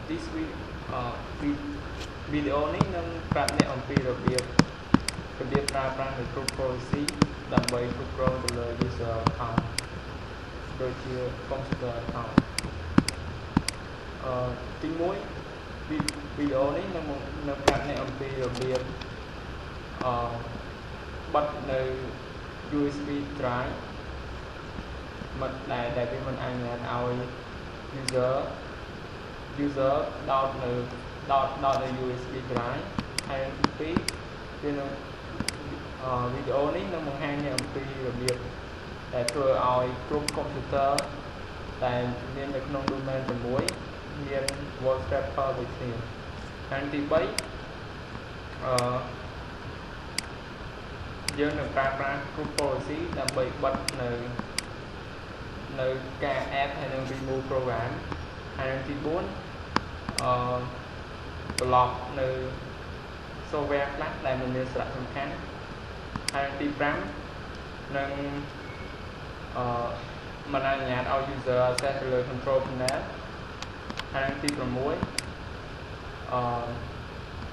this video នេះនឹងប្រាប់អ្នកអំពីរបៀបប្រើប្រាស់ group policy ដើម្បីគ្រប់គ្រងទៅលើ user account ដូចជា computer account ទី1 វីដេអូនេះនឹងប្រាប់អ្នកអំពីរបៀបបិទនៅ USB drive មិនដែលវាមិនអនុញ្ញាតឲ្យ user ដោតនៅ USB drive ហើយទី2វានឹងវីដេអូនេះនឹងបង្ហាញអ្នកអំពីរបៀបដែលធ្វើឲ្យគ្រប់ computer ដែលមាននៅក្នុង domain ជាមួយមាន wallpaper ដូចគ្នាហើយទី3យើងនឹងប្រើប្រាស់ group policy ដើម្បីបិទនៅការ add ហើយនឹង remove program ហើយទី4block នៅ software ខ្លះដែលមិនមានសារៈសំខាន់ហើយទី5នឹងមិនអនុញ្ញាតឲ្យ user access ទៅលើ control panel ហើយទី6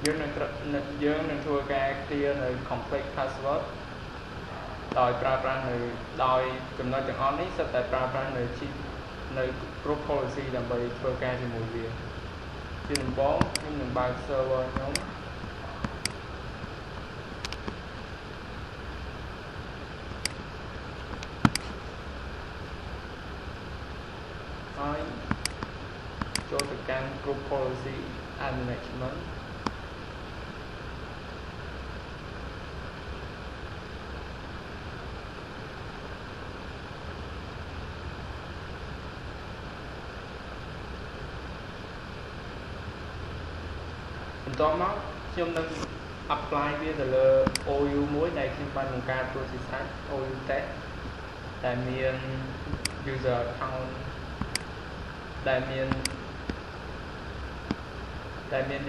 យើងនឹងធ្វើការ clear នៅ complete password ដោយប្រើប្រាស់ដោយចំណុចទាំងអស់នេះសុទ្ធតែប្រើប្រាស់នៅ group policy ដើម្បីធ្វើការជាមួយវាជាដំបូងខ្ញុំនឹងបើក server ខ្ញុំហើយចូលទៅកាន់ group policy and management បន្ទាប់មកខ្ញុំនឹង apply វាទៅលើ OU មួយដែលខ្ញុំបានបង្កើត process OU test ដែលមាន user account ដែលមាន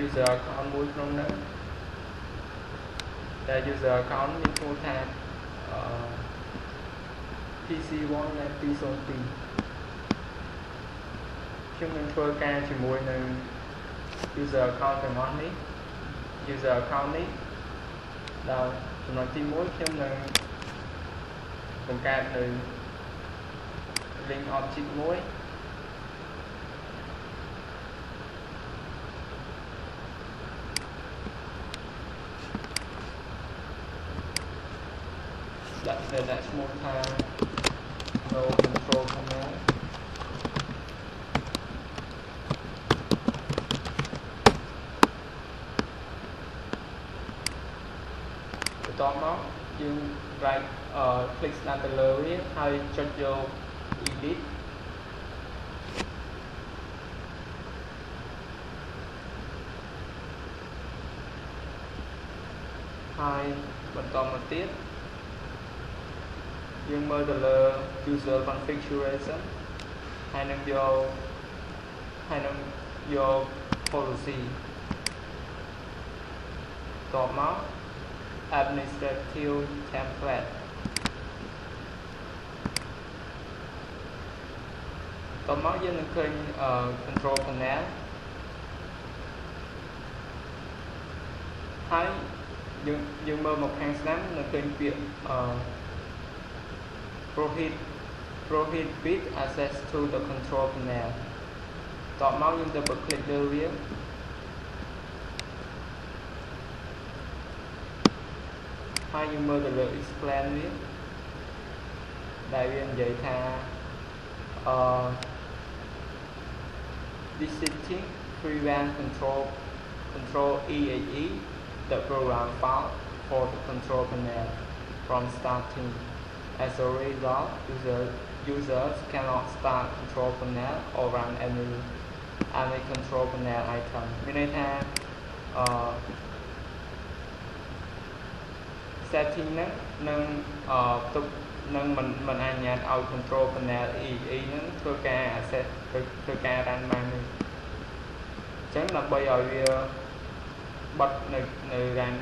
user account មួយក្នុងនោះដែល user account មានឈ្មោះថា PC1 และ P02 ខ្ញុំនឹងធ្វើការជាមួយនឹង user account ទាំងអស់នេះ user account នេះដល់ចំណុចទី1ខ្ញុំនឹងបង្កើតនៅ link object មួយដាក់ឈ្មោះថា no control panel បន្ទាប់មកយើង right click ស្ដាប់ទៅលើវាហើយចុចយក edit ហើយបន្តមកទៀតយើងមើលទៅលើ user configuration ហើយនឹងយក policy តបមក administrative template តបមកយើងនឹងឃើញ control panel ហើយយើងមើលមកខាងស្ដាំនឹងឃើញពាក្យprohibit access to the control panel តបមកយើងទៅបើ click លើវាហើយយើងមើលទៅលើ explain វាដែលវានិយាយថា this setting prevent control EAE the program file for the control panel from starting. As a result, users cannot start control panel or run any control panel item. មានន័យថា setting ហ្នឹងនឹងទុកនឹងមិនអនុញ្ញាតឲ្យ control panel EE ហ្នឹងធ្វើការ access ធ្វើការ run បានទេអញ្ចឹងដើម្បីឲ្យវាបិទនៅ run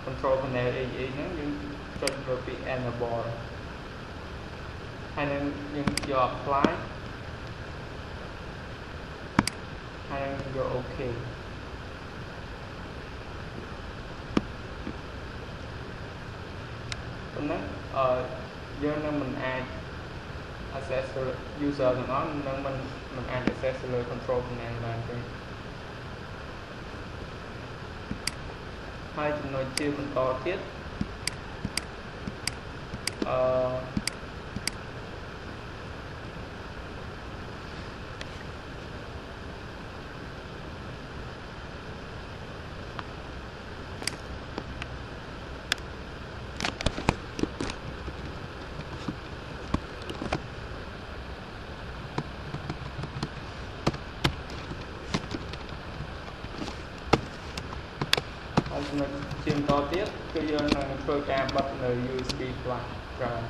control panel EE ហ្នឹងយើងចុចលើពាក្យ enable ហើយនឹងយើងយក apply ហើយនឹងយក OK ប៉ុណ្ណឹងយើងនឹងមិនអាច access user ទាំងអស់នឹងមិនអាច access លើ control panel បានទេហើយចំណុចជាបន្តទៀតចំណុចជាបន្តទៀតគឺយើងនឹងធ្វើការបិទនៅ USB flash ច្រើន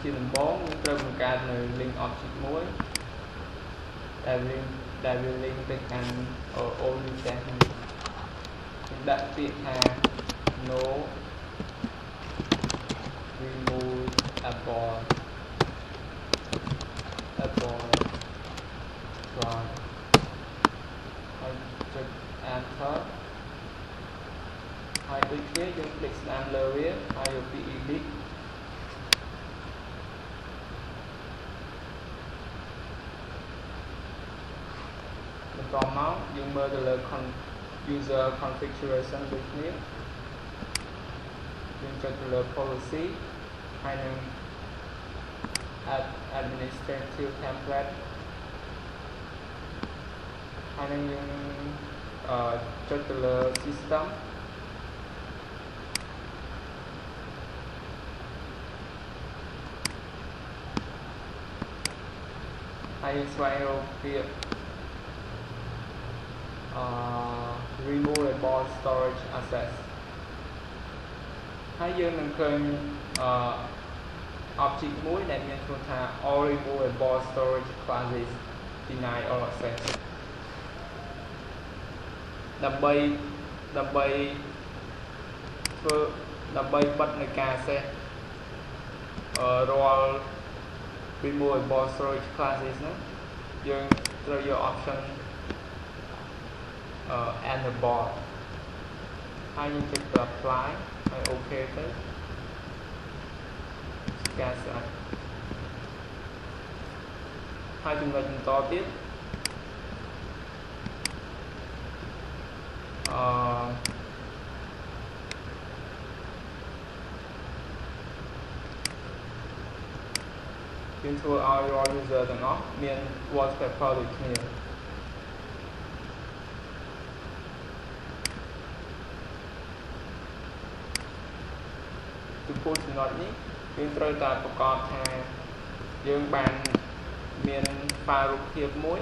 ជាដំបូងយើងត្រូវបង្កើតនៅ link object មួយដែលវា link ទៅកាន់ OU tag នេះយើងដាក់ពាក្យថា no remove abort try ហើយចុច enter ហើយដូចគ្នាយើង click ស្ដាំលើវាហើយយកពី edit បន្តមកយើងមើលទៅលើ user configuration ដូចគ្នាយើងចុចទៅលើ policy ហើយនឹង administrative template ហើយនឹងយើងចុចទៅលើ system ហើយយើងស្វែងរកពាក្យremovable storage access ហើយយើងនឹងឃើញobject មួយដែលមានឈ្មោះថា all removable storage classes deny all access ដើម្បីបិទនៃការ access រាល់ removable storage classes ហ្នឹងយើងត្រូវយក option enable ហើយយើងចុចទៅ apply ហើយ OK ទៅការស្អាតហើយចំណុចបន្តទៀតយើងធ្វើឲ្យរាល់ user ទាំងអស់មាន wallpaper ដូចគ្នាចំពោះចំណុចនេះយើងត្រូវតែប្រកាសថាយើងបានមាន file រូបភាពមួយ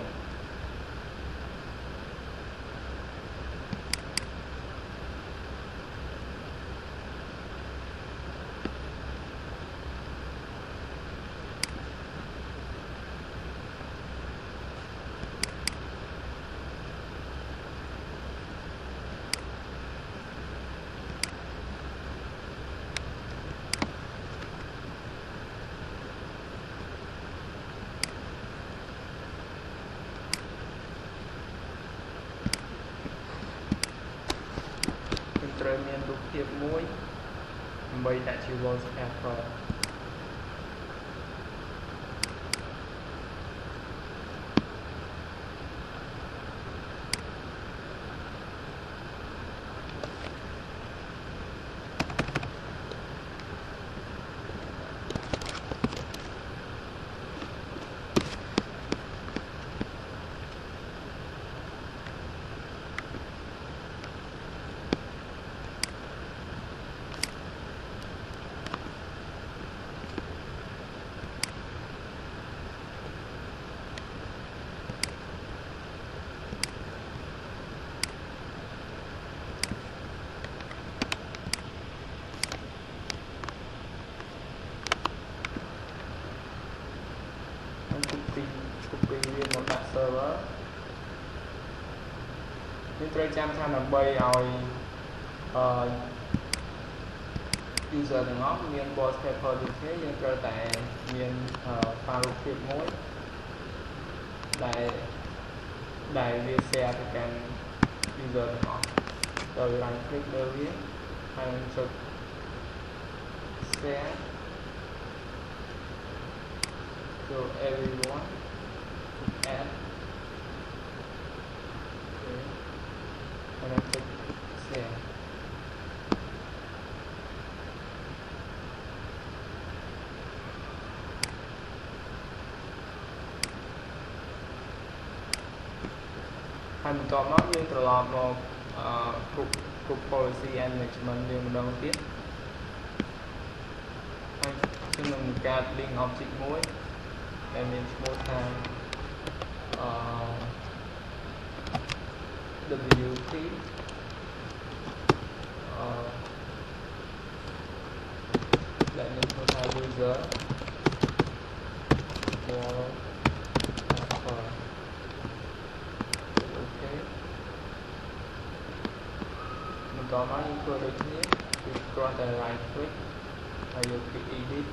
ត្រូវមានរូបភាពមួយដើម្បីដាក់ជា wallpaper copy វាមកដាក់ server យើងត្រូវចាំថាដើម្បីឲ្យ user ទាំងអស់មាន boss paper ដូចគ្នាយើងត្រូវតែមាន file រូបភាពមួយដែលវា share ទៅកាន់ user ទាំងអស់ដោយ right click លើវាហើយនឹងចុច share to everyone add ហើយនឹងចុច share ហើយបន្ទាប់មកយើងត្រឡប់មកgroup policy and management វាម្ដងទៀតហើយខ្ញុំនឹងបង្កើត link object មួយដែលមានឈ្មោះថាWP ដែលមានឈ្មោះថា user wallpaper អូខេបន្តមកយើងធ្វើដូចគ្នាគឺគ្រាន់តែ right click ហើយយក click edit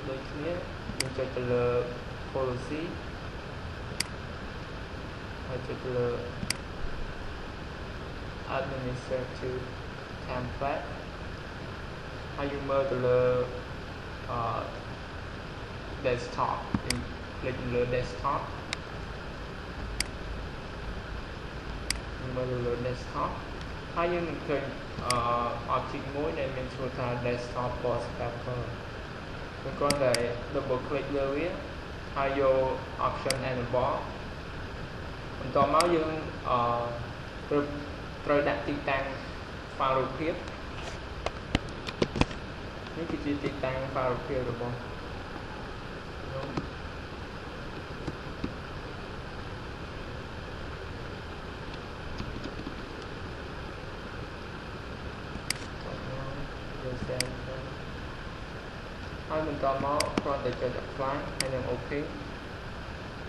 ដូចគ្នាយើងចុចទៅលើ policy ហើយចុចទៅលើ administrative template ហើយយើងមើលទៅលើ desktop យើងคลิกលើ desktop យើងមើលទៅលើ desktop ហើយយើងនឹងឃើញobject មួយដែលមានឈ្មោះថា desktop boss paper យើងគ្រាន់តែ double click លើវាហើយយក option enable បន្តមកយើងត្រូវដាក់ទីតាំង file រូបភាពនេះគឺជាទីតាំង file រូបភាពរបស់ខ្ញុំហើយបន្តមកគ្រាន់តែចុច apply ហើយនឹង OK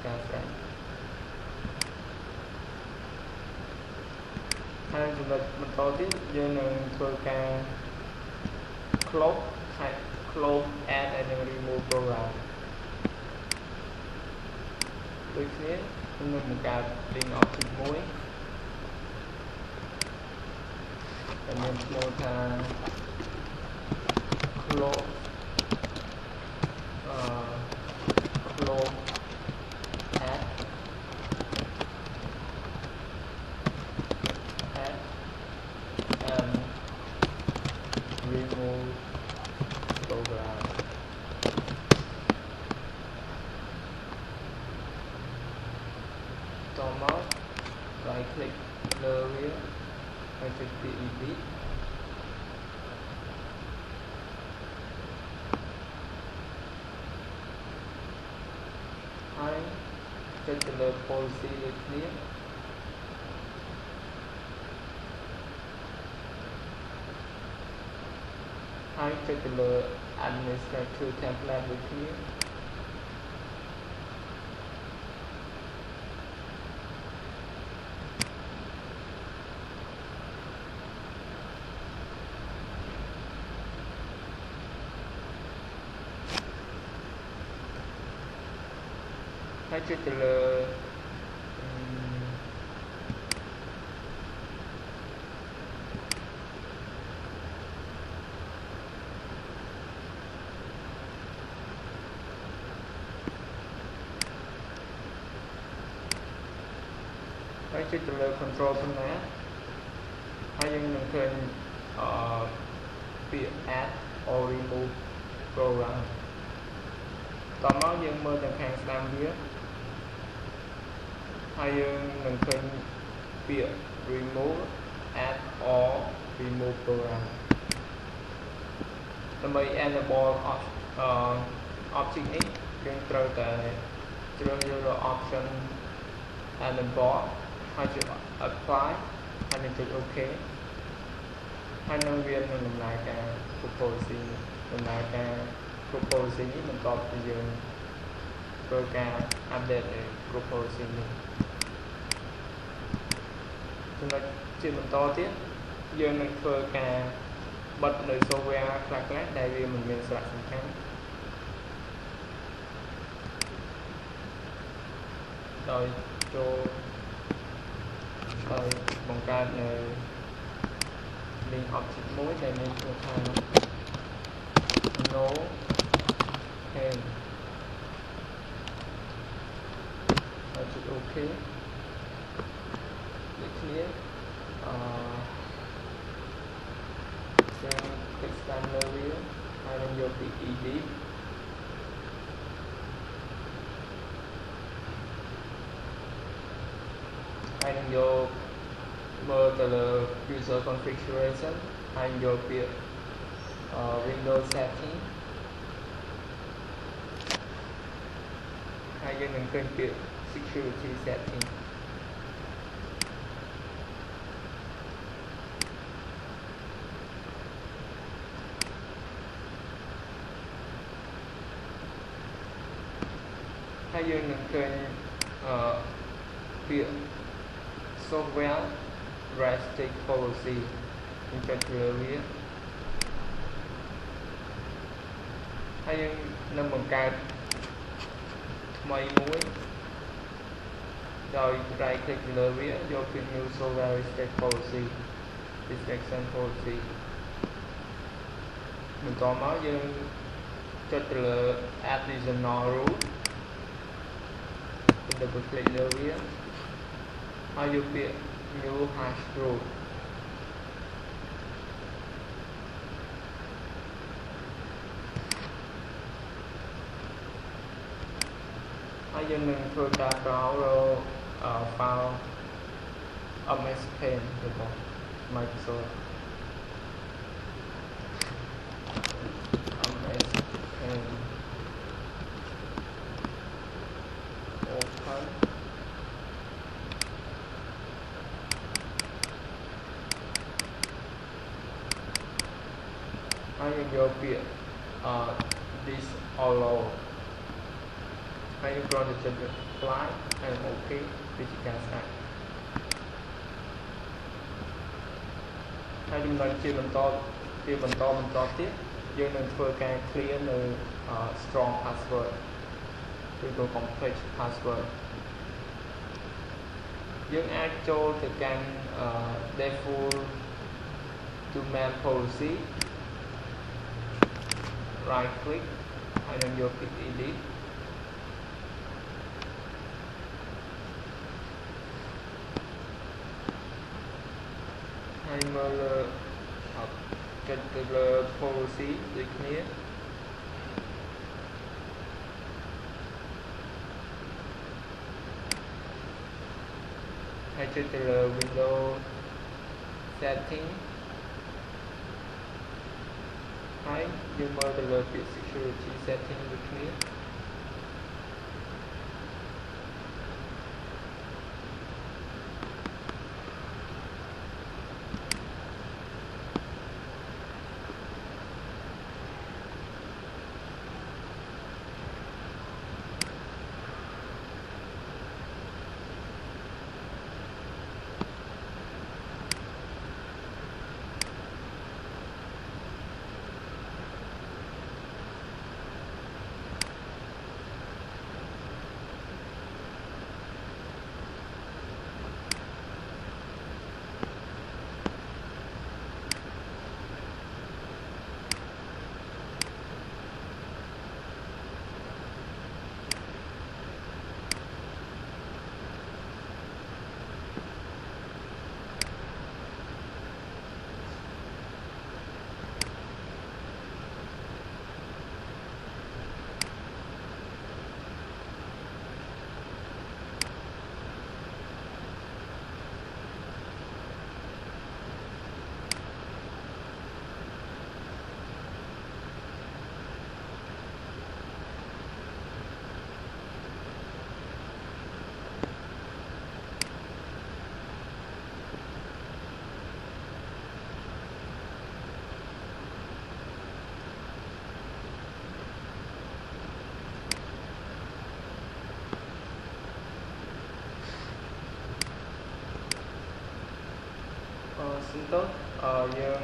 ការស្រេចហើយចំណុចបន្តទៀតយើងនឹងធ្វើការ close add ហើយនឹង remove program ដូចគ្នាខ្ញុំនឹងបង្កើត link object មួយដែលមានឈ្មោះថា close add and remove program តមក right click លើវាហើយចុច edit ហើយចុចទៅលើ policy ដូចគ្នាហើយចុចទៅលើ administrative template ដូចគ្នាហើយចុចទៅលើហើយចុចទៅលើ control panel ហើយយើងនឹងឃើញពាក្យ add or remove program តមកយើងមើលទាំងខាងស្ដាំវាហើយយើងនឹងឃើញពាក្យ remove add or remove program ដើម្បី enable object នេះយើងត្រូវតែជ្រើសរើស option enable ហើយចុច apply ហើយនឹងចុច OK ហើយនឹងវានឹងដំណើរការ proposing ដំណើរការ proposing នេះបន្ទាប់ពីយើង ធ្វើការ update នៅ group policy នេះចំណុចជាបន្តទៀតយើងនឹងធ្វើការបិទនៅ software ខ្លះៗដែលវាមិនមានសារៈសំខាន់ដោយចូលដោយបង្កើតនៅ link object មួយដែលមានឈ្មោះថា no hand ហើយចុច OK ដូចគ្នាយើងคลิก scan លើវាហើយនឹងយកពី edit ហើយនឹងយកមើលទៅលើ user configuration ហើយយកពាក្យWindows setting ហើយយើងនឹងឃើញពាក្យ security setting ហើយយើងនឹងឃើញពាក្យ software restrict policy យើងចុចលើវាហើយយើងនឹងបង្កើតថ្មីមួយដោយ right click លើវាយកពាក្យ new software restrict policy restriction policy បន្តមកយើងចុចទៅលើ additional rule double click លើវាហើយយកពាក្យ new hash rule ហើយយើងនឹងធ្វើការ browse file MS Paint របស់ Microsoft MS Paint open ហើយយើងយកពាក្យ this allow ហើយយើងគ្រាន់តែចុច apply ហើយ OK វាជាការស្អាតហើយចំណុចជាបន្តទៀតយើងនឹងធ្វើការ clear នៅ strong password ឬក៏ complex password យើងអាចចូលទៅកាន់ default domain policy right click ហើយនឹងយកពី edit ហើយមើលលើចុចទៅលើ policy ដូចគ្នាហើយចុចទៅលើ Windows setting ហើយយើងមើលទៅលើពាក្យ security setting ដូចគ្នា ហ ទៅយើង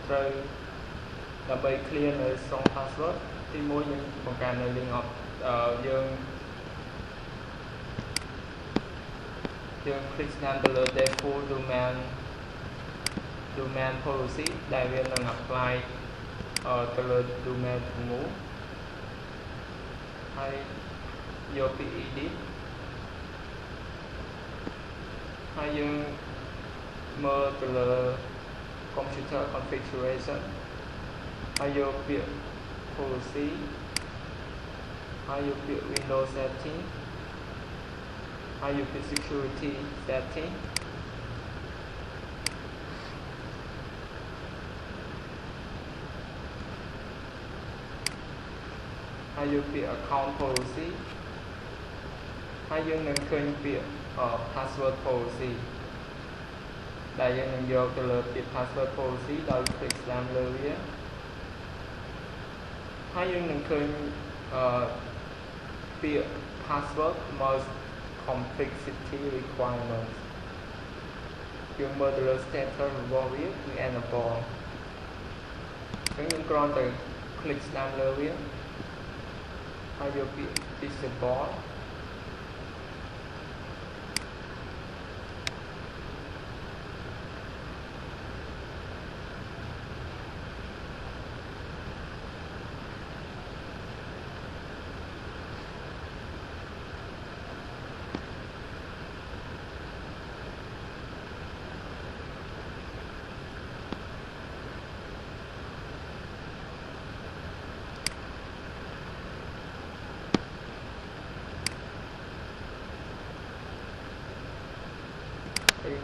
ត្រូវដើម្បី clear នៅ strong password ទី1យើងបង្កើតនៅ link of យើងclick ស្នាមទៅលើ default domain policy ដែលវានឹង apply ទៅលើ domain ទាំងមូលហើយយកពី edit ហើយយើងមើលទៅលើ computer configuration ហើយយកពាក្យ policy ហើយយកពាក្យ Windows setting ហើយយកពាក្យ security setting ហើយយកពាក្យ account policy ហើយយើងនឹងឃើញពាក្យ password policy ដែលយើងនឹងយកទៅលើពាក្យ password policy ដោយ click ស្ដាំលើវាហើយយើងនឹងឃើញពាក្យ password most complexity requirements យើងមើលទៅលើ status របស់វាគឺ enable អញ្ចឹងយើងគ្រាន់តែ click ស្ដាំលើវាហើយយកពាក្យ disable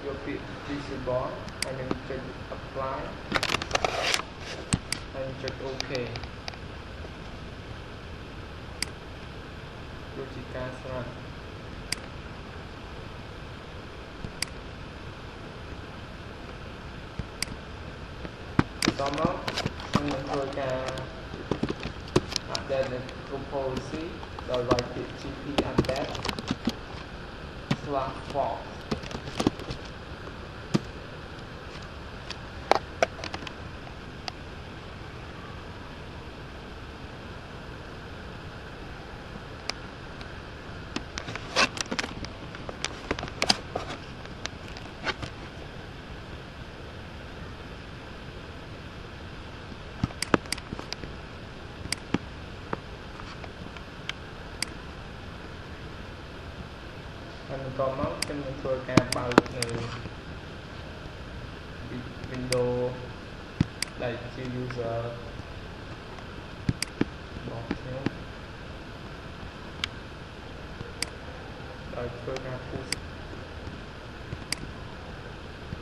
យកពាក្យ disable ហើយនឹងចុច apply ហើយចុច OK ដូចជាការស្រាប់បន្តមកខ្ញុំនឹងធ្វើការ update នៅគ្រប់ policy ដោយវាយពាក្យ gp update/forceហើយបន្តមកខ្ញុំនឹងធ្វើការបើកនៅ Windows ដែលជា user របស់ខ្ញុំដោយធ្វើការ push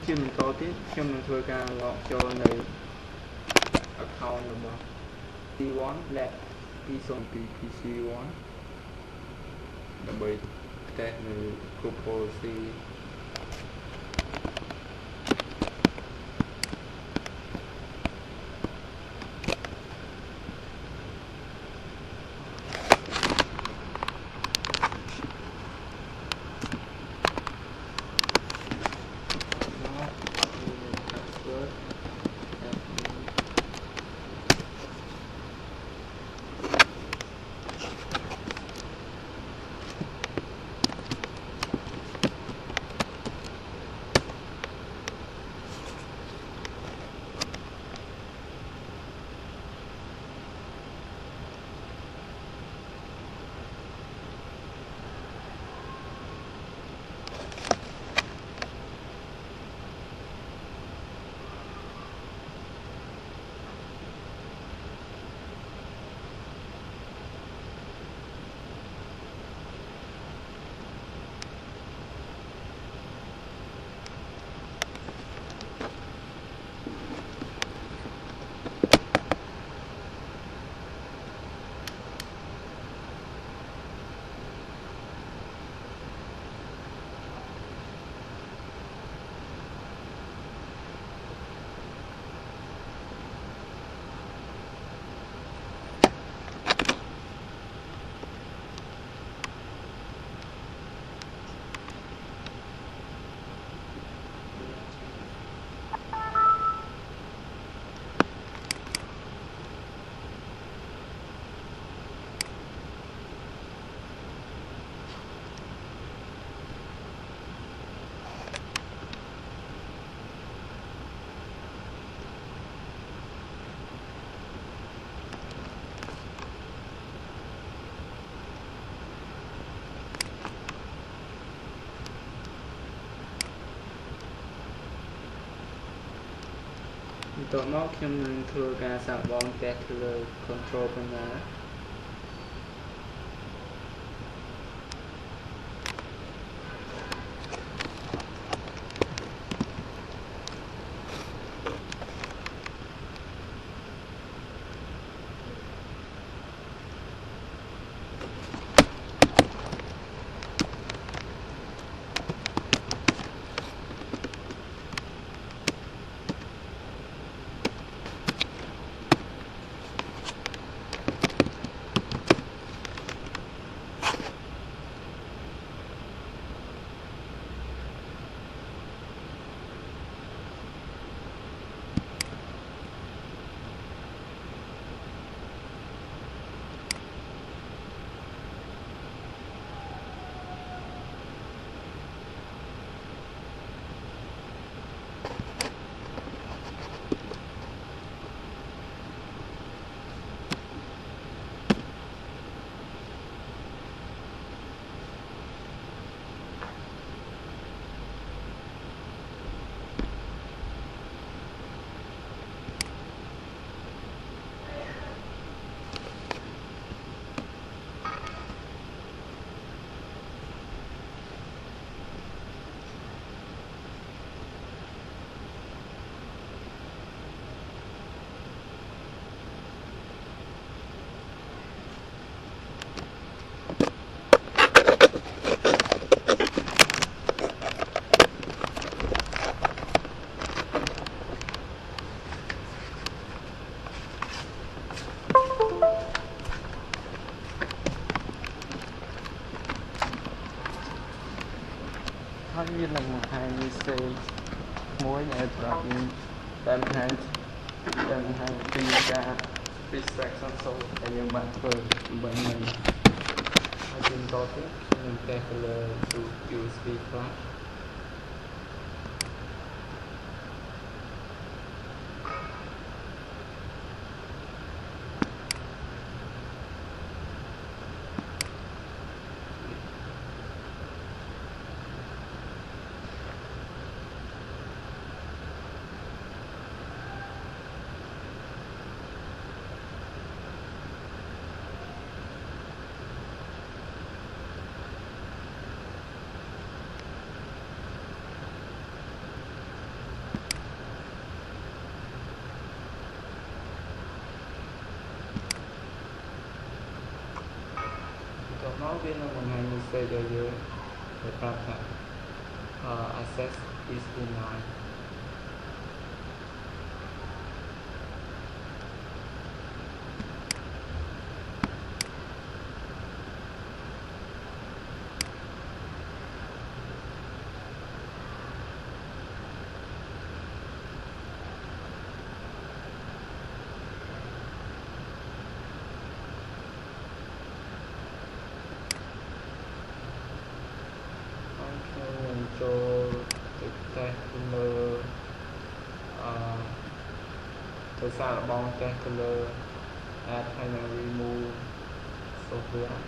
ជាបន្តទៀតខ្ញុំនឹងធ្វើការ log ចូលនៅ account របស់ T1 Lab 202 PC1 ដើម្បីតែនៅគ្រប់ policy ហ តមកខ្ញុំនឹងធ្វើការសាកល្បងតេស្តទៅលើ control panel ហើយវានឹងបង្ហាញ message មួយដែលប្រាប់យើងដែលបង្ហាញពីការ distraction source ដែលយើងបានធ្វើដើម្បីនេះហើយជាបន្តទៀតខ្ញុំនឹងតេស្តទៅលើ USB flash តមកវានឹងបង្ហាញ message ឲ្យយើងដែលប្រាប់ថា access is denied ចូលទៅតេស្តលើទៅសាកល្បងតេស្តទៅលើ add ហើយនឹង remove software